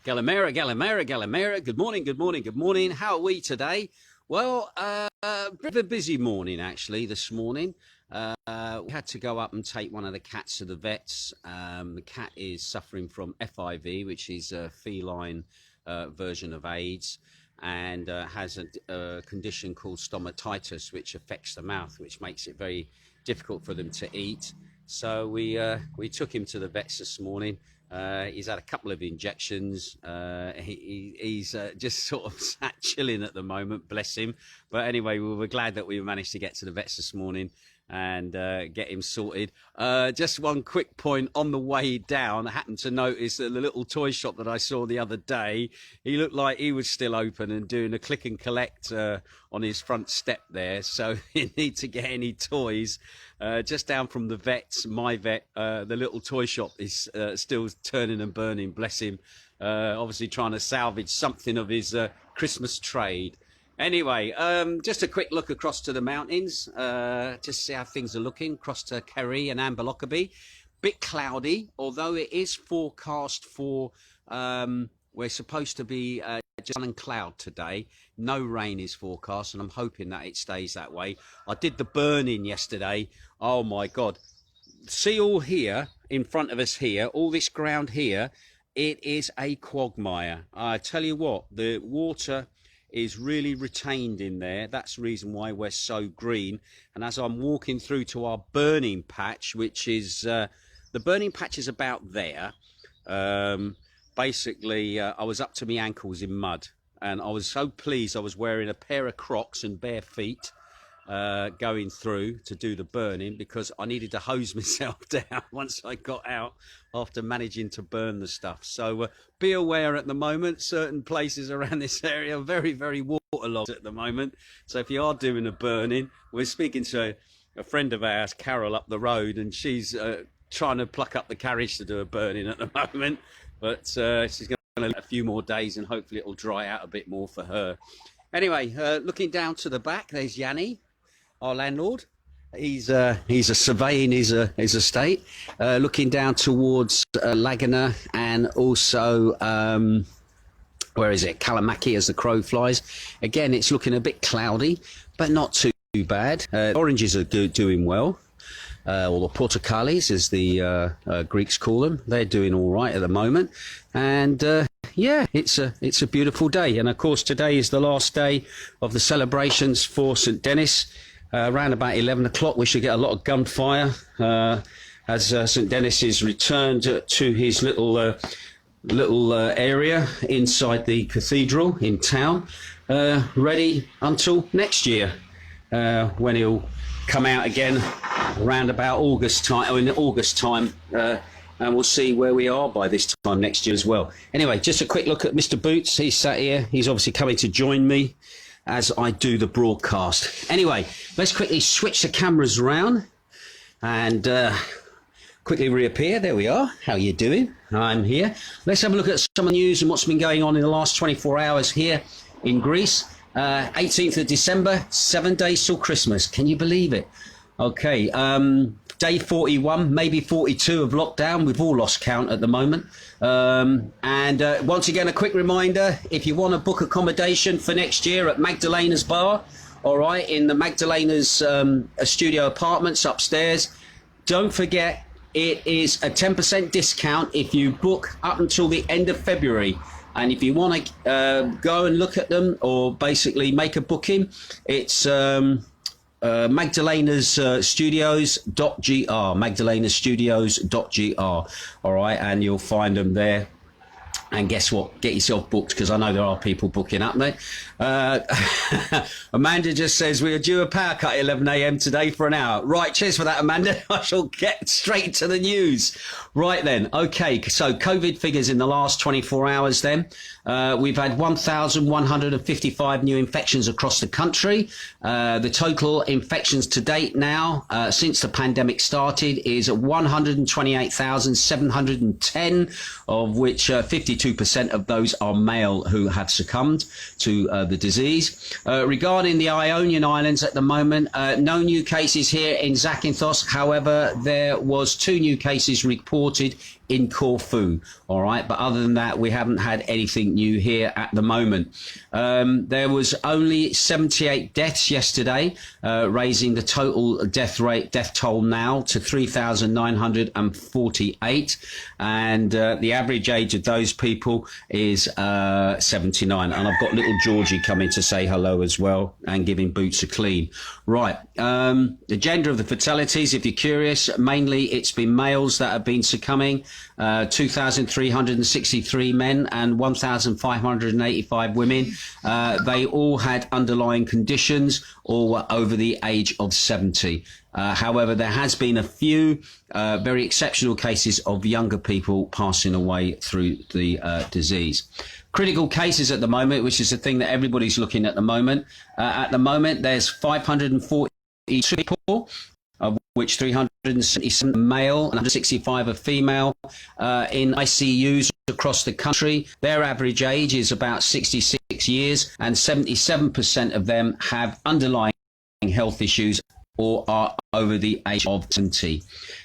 Galimera, Galimera, Galimera. Good morning, good morning, good morning. How are we today? Well, bit of a busy morning, actually, this morning. We had to go up and take one of the cats to the vets. The cat is suffering from FIV, which is a feline version of AIDS, and has a condition called stomatitis, which affects the mouth, which makes it very difficult for them to eat. So we took him to the vets this morning. He's had a couple of injections. He's just sort of sat chilling at the moment, bless him. But anyway, we were glad that we managed to get to the vets this morning and get him sorted. Just one quick point on the way down, I happened to notice that the little toy shop that I saw the other day, he looked like he was still open and doing a click and collect on his front step there. So you need to get any toys. Just down from the vets, my vet, the little toy shop is still turning and burning, bless him. Obviously trying to salvage something of his Christmas trade. Anyway, just a quick look across to the mountains, just to see how things are looking, across to Kerry and Amberlockaby. Bit cloudy, although it is forecast for, we're supposed to be just sun and cloud today. No rain is forecast, and I'm hoping that it stays that way. I did the burning yesterday. Oh my God. See all here, in front of us here, all this ground here, it is a quagmire. I tell you what, the water is really retained in there. That's the reason why we're so green. And as I'm walking through to our burning patch, which is the burning patch is about there. Basically I was up to my ankles in mud, and I was so pleased I was wearing a pair of Crocs and bare feet going through to do the burning, because I needed to hose myself down once I got out after managing to burn the stuff. So be aware at the moment, certain places around this area are very, very waterlogged at the moment. So if you are doing a burning, we're speaking to a friend of ours, Carol, up the road, and she's trying to pluck up the courage to do a burning at the moment. But she's going to let a few more days, and hopefully it'll dry out a bit more for her. Anyway, looking down to the back, there's Yanni, our landlord. He's surveying his estate, looking down towards Laguna, and also where is it, Kalamaki, as the crow flies. Again, it's looking a bit cloudy, but not too bad. Oranges are doing well, or the portocales, as the Greeks call them. They're doing all right at the moment, and yeah, it's a beautiful day. And of course, today is the last day of the celebrations for St. Denis. Around about 11 o'clock, we should get a lot of gunfire as St. Denis is returned to his little area inside the cathedral in town, ready until next year, when he'll come out again around about August time, or in August time, and we'll see where we are by this time next year as well. Anyway, just a quick look at Mr. Boots. He's sat here. He's obviously coming to join me as I do the broadcast. Anyway, let's quickly switch the cameras around and quickly reappear. There we are. How are you doing? I'm here. Let's have a look at some of the news and what's been going on in the last 24 hours here in Greece. 18th of December, 7 days till Christmas. Can you believe it? Okay, day 41, maybe 42 of lockdown. We've all lost count at the moment. And once again, a quick reminder, if you want to book accommodation for next year at Magdalena's Bar, all right, in the Magdalena's studio apartments upstairs, don't forget, it is a 10% discount if you book up until the end of February. And if you want to go and look at them, or basically make a booking, it's Magdalena's Studios.gr, Magdalena's Studios.gr, all right, and you'll find them there. And guess what? Get yourself booked, because I know there are people booking up there. Amanda just says we are due a power cut at 11 a.m. today for an hour. Right, cheers for that, Amanda. I shall get straight to the news. Right then, okay, so COVID figures in the last 24 hours then. We've had 1,155 new infections across the country. The total infections to date now, since the pandemic started, is 128,710, of which 52% of those are male who have succumbed to the disease. Regarding the Ionian Islands at the moment, no new cases here in Zakynthos. However, there was 2 new cases reported in Corfu. All right, but other than that, we haven't had anything new here at the moment. There was only 78 deaths yesterday, raising the total death toll now to 3,948, and the average age of those people is 79. And I've got little Georgie coming to say hello as well and giving boots a clean. Right, the gender of the fatalities, if you're curious, mainly it's been males that have been succumbing. 2,363 men and 1,585 women. They all had underlying conditions or were over the age of 70. However, there has been a few very exceptional cases of younger people passing away through the disease. Critical cases at the moment, which is the thing that everybody's looking at the moment. At the moment, there's 542 people, of which 377 male and 165 are female, in ICUs across the country. Their average age is about 66 years, and 77% of them have underlying health issues or are over the age of 70.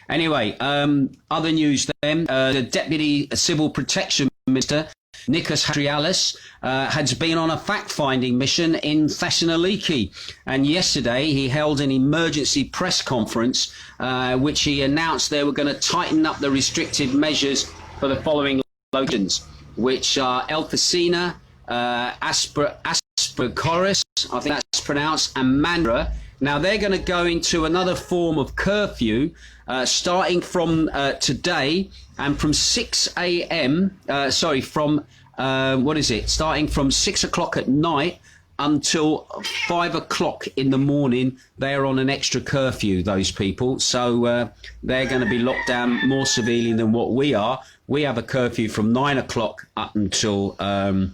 Anyway, other news then, the Deputy Civil Protection Minister, Nikos Hadrialis, has been on a fact-finding mission in Thessaloniki, and yesterday he held an emergency press conference which he announced they were going to tighten up the restrictive measures for the following locations, which are Elfasina, Aspercoris, I think that's pronounced, and Mandra. Now they're going to go into another form of curfew starting from today, and from 6 a.m. Starting from 6 o'clock at night until 5 o'clock in the morning. They're on an extra curfew, those people. So they're going to be locked down more severely than what we are. We have a curfew from 9 o'clock up until 5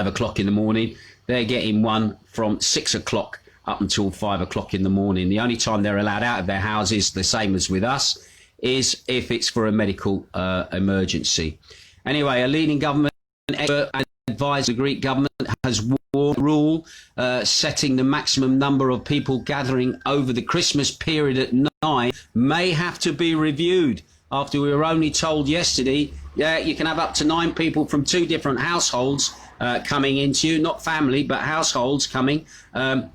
o'clock in the morning. They're getting one from 6 o'clock up until 5 o'clock in the morning. The only time they're allowed out of their houses, the same as with us, is if it's for a medical emergency. Anyway, a leading government expert advised the Greek government has warned the rule setting the maximum number of people gathering over the Christmas period at 9 may have to be reviewed, after we were only told yesterday, yeah, you can have up to 9 people from 2 different households coming into you, not family, but households coming.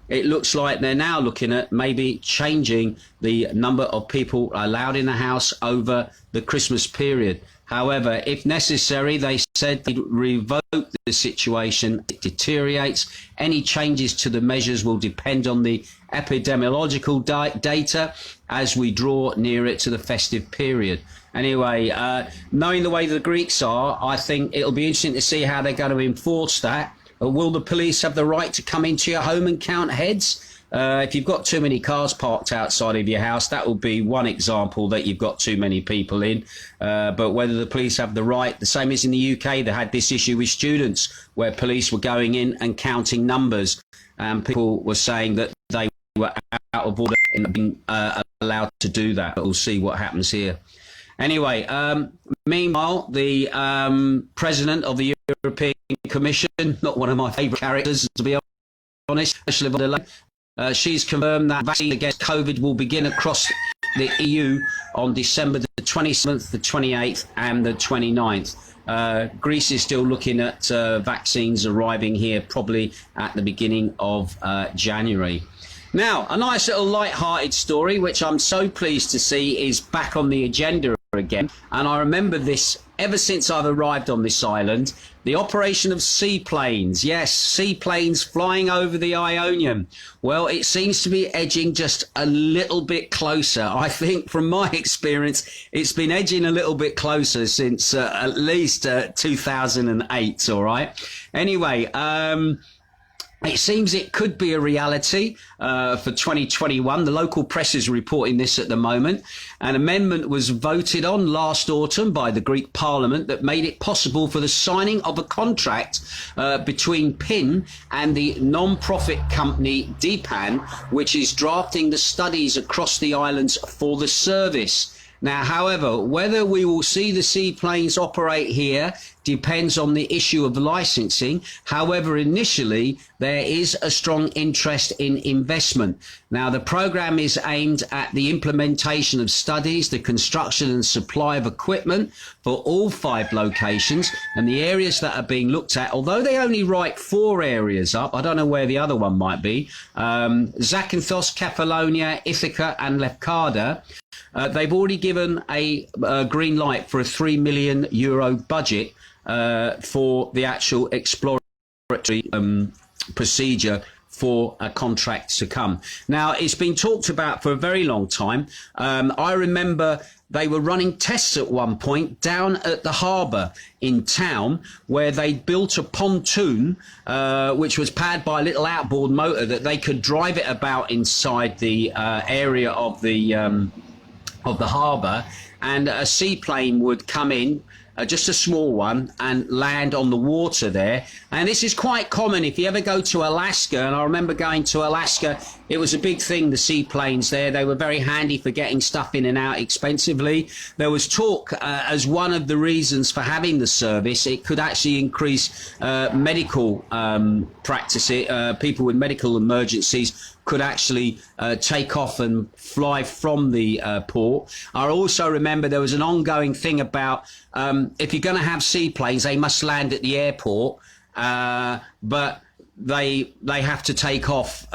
It looks like they're now looking at maybe changing the number of people allowed in the house over the Christmas period. However, if necessary, they said they'd revoke the situation. It deteriorates. Any changes to the measures will depend on the epidemiological data as we draw near it to the festive period. Anyway, knowing the way the Greeks are, I think it'll be interesting to see how they're going to enforce that. Will the police have the right to come into your home and count heads? If you've got too many cars parked outside of your house, that will be one example that you've got too many people in. But whether the police have the right, the same as in the UK, they had this issue with students where police were going in and counting numbers, and people were saying that they were out of order and being allowed to do that. But we'll see what happens here. Anyway, meanwhile, the president of the European Commission, not one of my favourite characters, to be honest, Ursula von der Leyen, she's confirmed that vaccine against COVID will begin across the EU on December the 27th, the 28th and the 29th. Greece is still looking at vaccines arriving here probably at the beginning of January. Now, a nice little light-hearted story, which I'm so pleased to see is back on the agenda again. And I remember this ever since I've arrived on this island. The operation of seaplanes. Yes, seaplanes flying over the Ionian. Well, it seems to be edging just a little bit closer. I think from my experience, it's been edging a little bit closer since at least 2008, all right? Anyway, it seems it could be a reality for 2021. The local press is reporting this at the moment. An amendment was voted on last autumn by the Greek Parliament that made it possible for the signing of a contract between PIN and the non-profit company DPAN, which is drafting the studies across the islands for the service. Now, however, whether we will see the seaplanes operate here depends on the issue of licensing. However, initially, there is a strong interest in investment. Now, the program is aimed at the implementation of studies, the construction and supply of equipment for all 5 locations, and the areas that are being looked at, although they only write 4 areas up, I don't know where the other one might be, Zakynthos, Kefalonia, Ithaca and Macardo. They've already given a green light for a €3 million budget for the actual exploratory procedure for a contract to come. Now, it's been talked about for a very long time. I remember they were running tests at one point down at the harbour in town where they built a pontoon which was powered by a little outboard motor that they could drive it about inside the area of the harbour, and a seaplane would come in, just a small one, and land on the water there. And this is quite common if you ever go to Alaska, and I remember going to Alaska, it was a big thing, the seaplanes there. They were very handy for getting stuff in and out expensively. There was talk as one of the reasons for having the service, it could actually increase medical practices, people with medical emergencies could actually take off and fly from the port. I also remember there was an ongoing thing about if you're going to have seaplanes, they must land at the airport, but they have to take off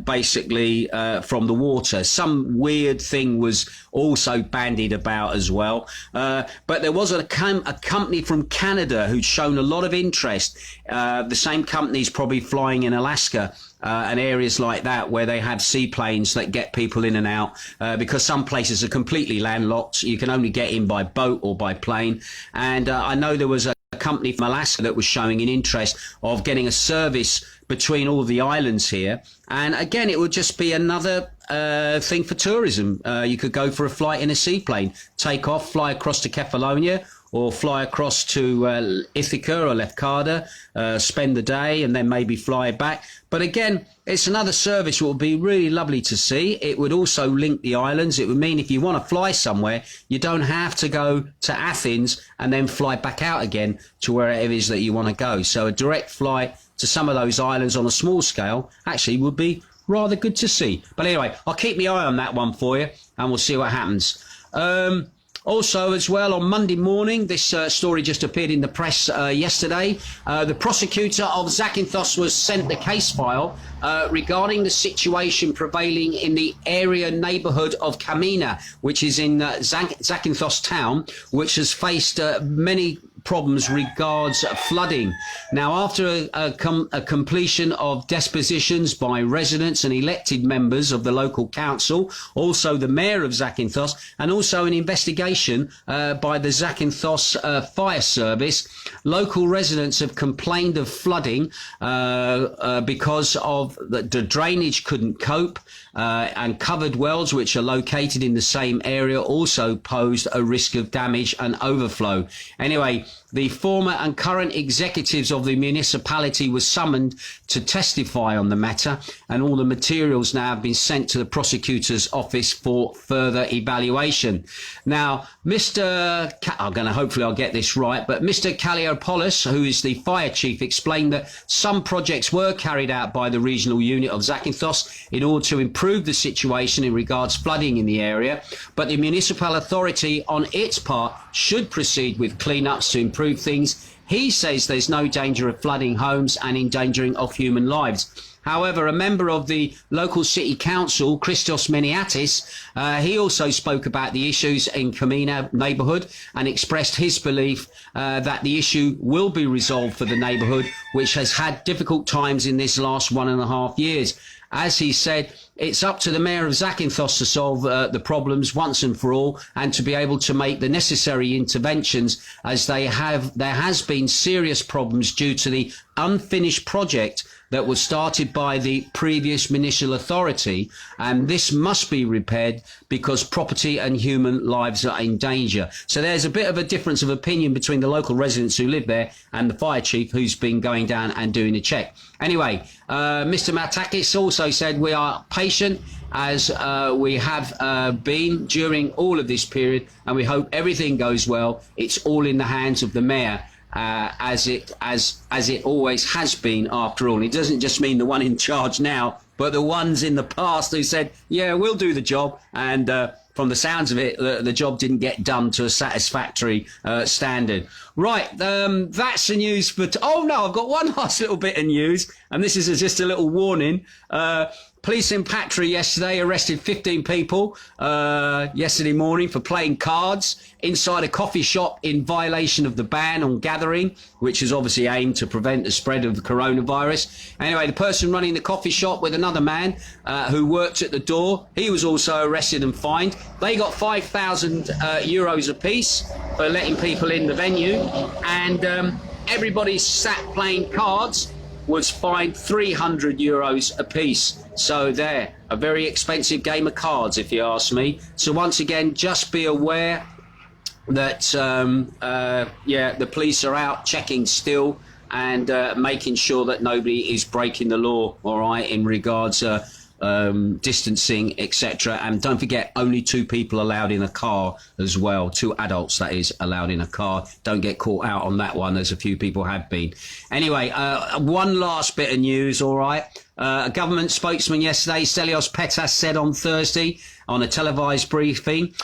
basically from the water. Some weird thing was also bandied about as well. But there was a company from Canada who'd shown a lot of interest. The same company's probably flying in Alaska and areas like that where they have seaplanes that get people in and out because some places are completely landlocked. You can only get in by boat or by plane. And I know there was a company from Alaska that was showing an interest of getting a service between all the islands here. And again, it would just be another thing for tourism. You could go for a flight in a seaplane, take off, fly across to Kefalonia, or fly across to Ithaca or Lefkada, spend the day and then maybe fly back. But again, it's another service that would be really lovely to see. It would also link the islands. It would mean if you want to fly somewhere, you don't have to go to Athens and then fly back out again to wherever it is that you want to go. So a direct flight to some of those islands on a small scale actually would be rather good to see. But anyway, I'll keep my eye on that one for you and we'll see what happens. Also, as well, on Monday morning, this story just appeared in the press yesterday. The prosecutor of Zakynthos was sent the case file regarding the situation prevailing in the area neighbourhood of Kamina, which is in Zante Town, which has faced many problems regards flooding. Now, after a completion of depositions by residents and elected members of the local council, also the mayor of Zakynthos, and also an investigation by the Zakynthos fire service, local residents have complained of flooding because of the drainage couldn't cope, and covered wells which are located in the same area also posed a risk of damage and overflow. Anyway, the former and current executives of the municipality were summoned to testify on the matter, and all the materials now have been sent to the prosecutor's office for further evaluation. Now, hopefully I'll get this right, but Mr. Kaliopoulos, who is the fire chief, explained that some projects were carried out by the regional unit of Zakynthos in order to improve the situation in regards flooding in the area, but the municipal authority on its part should proceed with cleanups to improve things. He says there's no danger of flooding homes and endangering of human lives. However, a member of the local city council, Christos Meniatis, he also spoke about the issues in Kamina neighbourhood and expressed his belief that the issue will be resolved for the neighbourhood, which has had difficult times in this last 1.5 years. As he said, it's up to the mayor of Zakynthos to solve the problems once and for all, and to be able to make the necessary interventions, as there has been serious problems due to the unfinished project that was started by the previous municipal authority, and this must be repaired because property and human lives are in danger. So there's a bit of a difference of opinion between the local residents who live there and the fire chief, who's been going down and doing a check. Anyway, Mr. Matakis also said we are patient as we have been during all of this period, and we hope everything goes well. It's all in the hands of the mayor, as it always has been. After all, it doesn't just mean the one in charge now, but the ones in the past who said, "Yeah, we'll do the job," and from the sounds of it, the job didn't get done to a satisfactory standard. Right, that's the news for... Oh, no, I've got one last little bit of news, and this is just a little warning. Police in Patras yesterday arrested 15 people yesterday morning for playing cards inside a coffee shop in violation of the ban on gathering, which is obviously aimed to prevent the spread of the coronavirus. Anyway, the person running the coffee shop with another man who worked at the door, he was also arrested and fined. They got 5,000 euros apiece for letting people in the venue, and everybody sat playing cards was fined 300 euros apiece. So there, a very expensive game of cards, if you ask me. So once again, just be aware that the police are out checking still and making sure that nobody is breaking the law, all right, in regards to distancing, etc. And don't forget, only 2 people allowed in a car as well. 2 adults, that is, allowed in a car. Don't get caught out on that one, as a few people have been. Anyway, one last bit of news, all right. A government spokesman yesterday, Stelios Petras, said on Thursday on a televised briefing,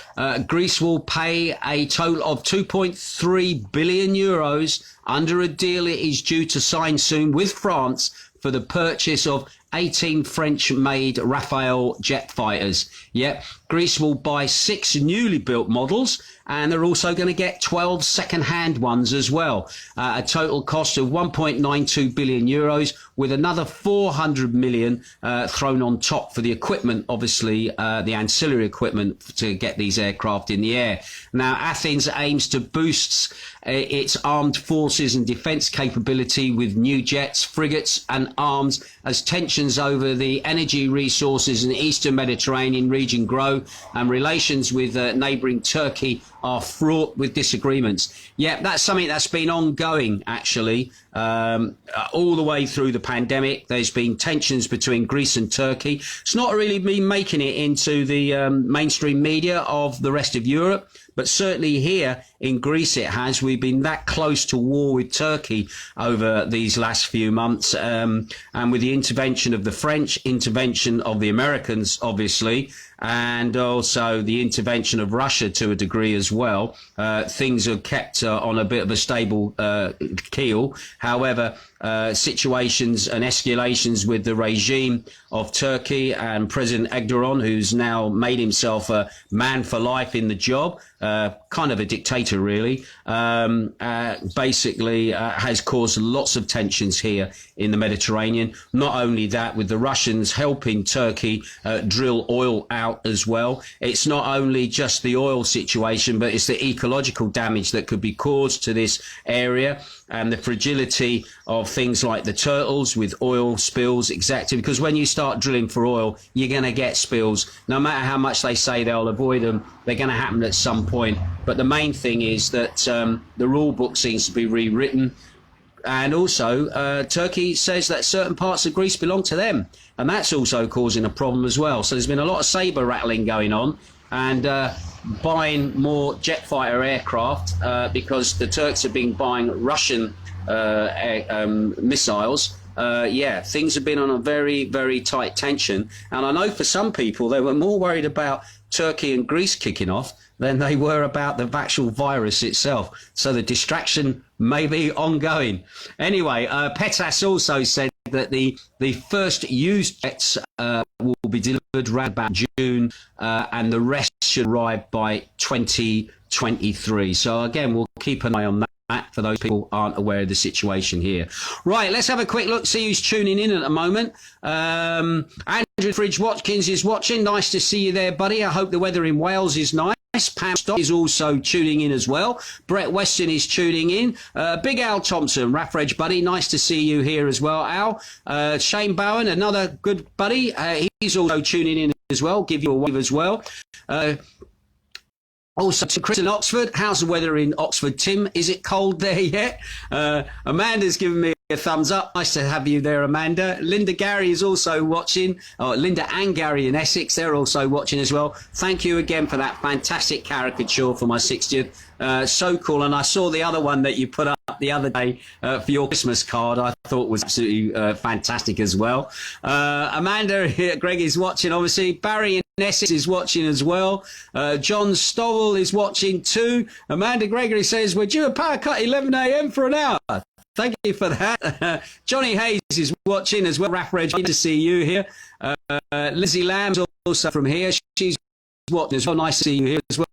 Greece will pay a total of 2.3 billion euros under a deal it is due to sign soon with France for the purchase of 18 French-made Rafale jet fighters. Yep, Greece will buy 6 newly built models, and they're also going to get 12 second-hand ones as well. A total cost of 1.92 billion euros, with another 400 million thrown on top for the equipment, obviously the ancillary equipment to get these aircraft in the air. Now, Athens aims to boost its armed forces and defence capability with new jets, frigates and arms as tensions over the energy resources in the Eastern Mediterranean region grow and relations with neighbouring Turkey are fraught with disagreements. Yeah, that's something that's been ongoing, actually, all the way through the pandemic. There's been tensions between Greece and Turkey. It's not really been making it into the mainstream media of the rest of Europe, but certainly here in Greece it has. We've been that close to war with Turkey over these last few months, and with the intervention of the French, intervention of the Americans, obviously, and also the intervention of Russia to a degree as well, things are kept on a bit of a stable keel. However, situations and escalations with the regime of Turkey and President Erdogan, who's now made himself a man for life in the job, kind of a dictator really, basically has caused lots of tensions here in the Mediterranean. Not only that, with the Russians helping Turkey drill oil out as well. It's not only just the oil situation, but it's the ecological damage that could be caused to this area, and the fragility of things like the turtles with oil spills, exactly, because when you start drilling for oil, you're going to get spills. No matter how much they say they'll avoid them, they're going to happen at some point. But the main thing is that the rule book seems to be rewritten. And also, Turkey says that certain parts of Greece belong to them. And that's also causing a problem as well. So there's been a lot of sabre rattling going on, and buying more jet fighter aircraft because the Turks have been buying Russian missiles. Yeah, things have been on a very, very tight tension. And I know for some people, they were more worried about Turkey and Greece kicking off than they were about the actual virus itself. So the distraction may be ongoing. Anyway, Petras also said that the first used jets will be delivered around about June, and the rest should arrive by 2023. So again, we'll keep an eye on that for those people who aren't aware of the situation here. Right, let's have a quick look, see who's tuning in at the moment. Andrew Fridge Watkins is watching. Nice to see you there, buddy. I hope the weather in Wales is nice. Pam Stock is also tuning in as well. Brett Weston is tuning in. Big Al Thompson, Raffridge buddy. Nice to see you here as well, Al. Shane Bowen, another good buddy. He's also tuning in as well. Give you a wave as well. Also to Chris in Oxford. How's the weather in Oxford, Tim? Is it cold there yet? Amanda's given me a thumbs up. Nice to have you there, Amanda. Linda Gary is also watching. Oh, Linda and Gary in Essex, they're also watching as well. Thank you again for that fantastic caricature for my 60th. So cool. And I saw the other one that you put up the other day for your Christmas card. I thought was absolutely fantastic as well. Amanda, Greg is watching, obviously. Barry in Essex is watching as well. John Stowell is watching too. Amanda Gregory says, we're due a power cut 11 a.m. for an hour. Thank you for that. Johnny Hayes is watching as well. Raf Reg, good to see you here. Lizzie Lamb's also from here. She's watching as well. Nice to see you here as well,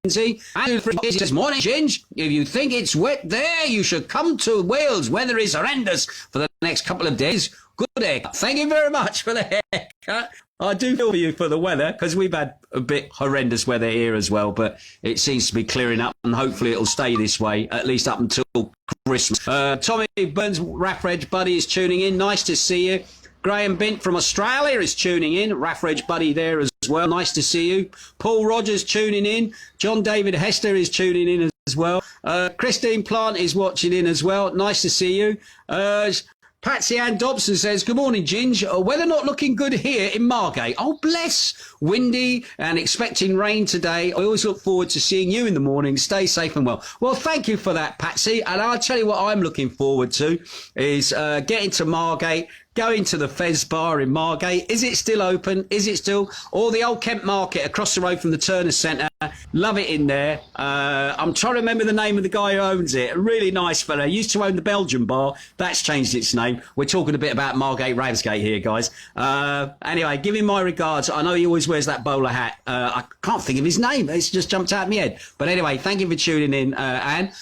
Lindsay. Andrew says, morning, Ginge. If you think it's wet there, you should come to Wales. Weather is horrendous for the next couple of days. Good haircut. Thank you very much for the haircut. I do feel for you for the weather, because we've had a bit horrendous weather here as well, but it seems to be clearing up, and hopefully it'll stay this way, at least up until Christmas. Tommy Burns, Raf Reg Buddy is tuning in. Nice to see you. Graham Bint from Australia is tuning in. Raf Reg Buddy there as well. Nice to see you. Paul Rogers tuning in. John David Hester is tuning in as well. Christine Plant is watching in as well. Nice to see you. Patsy Ann Dobson says, good morning, Ginge. Weather not looking good here in Margate. Oh, bless. Windy and expecting rain today. I always look forward to seeing you in the morning. Stay safe and well. Well, thank you for that, Patsy. And I'll tell you what I'm looking forward to is getting to Margate, going to the Fez Bar in Margate. Is it still open? Is it still? Or the Old Kent Market across the road from the Turner Centre. Love it in there. I'm trying to remember the name of the guy who owns it. A really nice fella. Used to own the Belgian bar. That's changed its name. We're talking a bit about Margate Ramsgate here, guys. Anyway, give him my regards. I know he always wears that bowler hat. I can't think of his name. It's just jumped out of my head. But anyway, thank you for tuning in, Anne.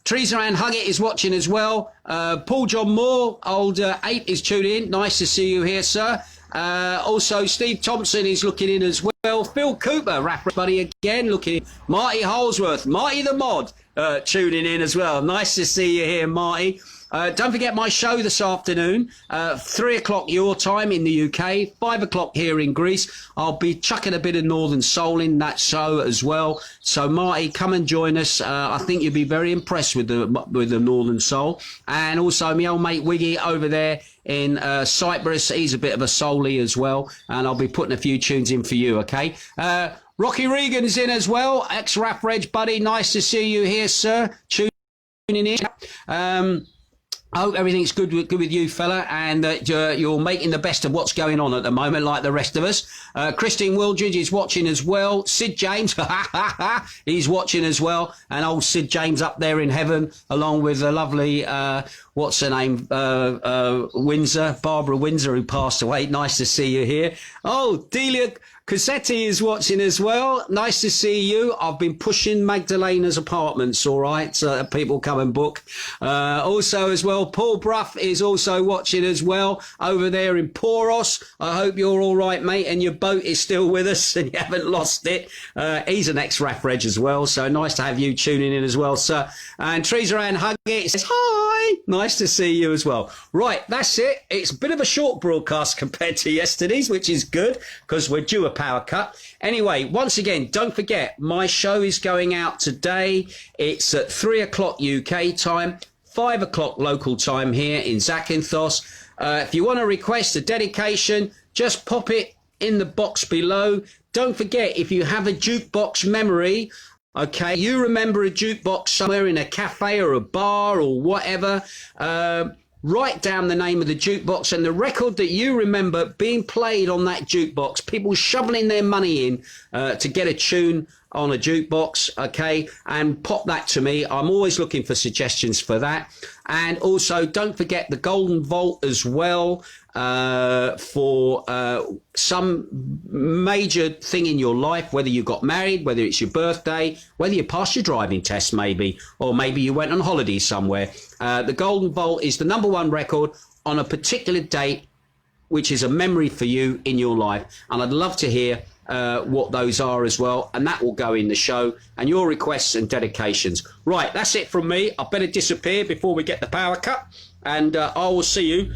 Teresa Ann Huggett is watching as well. Paul John Moore, old ape, is tuning in. Nice to see you here, sir. Also, Steve Thompson is looking in as well. Phil Cooper, Rap Buddy again, looking in. Marty Holsworth, Marty the Mod, tuning in as well. Nice to see you here, Marty. Don't forget my show this afternoon, 3 o'clock your time in the UK, 5 o'clock here in Greece. I'll be chucking a bit of Northern Soul in that show as well. So, Marty, come and join us. I think you'll be very impressed with the Northern Soul. And also, my old mate Wiggy over there in Cyprus. He's a bit of a soulie as well. And I'll be putting a few tunes in for you, okay? Rocky Regan's in as well, ex-Rap Reg Buddy. Nice to see you here, sir. Tuning in. I hope everything's good with you, fella, and that you're making the best of what's going on at the moment, like the rest of us. Christine Wildridge is watching as well. Sid James, he's watching as well. And old Sid James up there in heaven, along with the lovely, what's her name, Windsor, Barbara Windsor, who passed away. Nice to see you here. Oh, Delia Cassetti is watching as well. Nice to see you. I've been pushing Magdalena's apartments, all right, so that people come and book. Also as well, Paul Bruff is also watching as well over there in Poros. I hope you're all right, mate, and your boat is still with us and you haven't lost it. He's an ex-Raf Reg as well, so nice to have you tuning in as well, sir. And Teresa Ann Huggett says, hi, nice to see you as well. Right, that's it. It's a bit of a short broadcast compared to yesterday's, which is good because we're due a power cut. Anyway, once again, don't forget, my show is going out today. It's at 3 o'clock UK time, 5 o'clock local time here in Zakynthos. If you want to request a dedication, just pop it in the box below. Don't forget, if you have a jukebox memory, okay, you remember a jukebox somewhere in a cafe or a bar or whatever, write down the name of the jukebox and the record that you remember being played on that jukebox, people shoveling their money in to get a tune on a jukebox, okay, and pop that to me. I'm always looking for suggestions for that. And also, don't forget the Golden Vault as well for some major thing in your life, whether you got married, whether it's your birthday, whether you passed your driving test maybe, or maybe you went on holiday somewhere. The Golden Vault is the #1 record on a particular date, which is a memory for you in your life. And I'd love to hear what those are as well, and that will go in the show, and your requests and dedications. Right, that's it from me. I better disappear before we get the power cut, and I will see you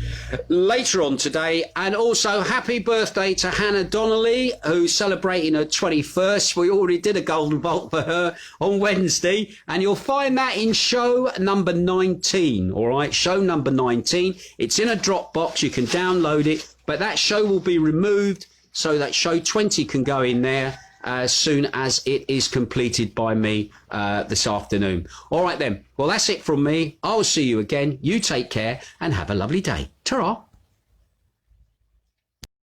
later on today. And also, happy birthday to Hannah Donnelly, who's celebrating her 21st. We already did a golden vault for her on Wednesday, and you'll find that in show number 19, all right? Show number 19. It's in a Dropbox. You can download it, but that show will be removed so that show 20 can go in there as soon as it is completed by me this afternoon. All right then. Well, that's it from me. I'll see you again. You take care and have a lovely day. Ta-ra.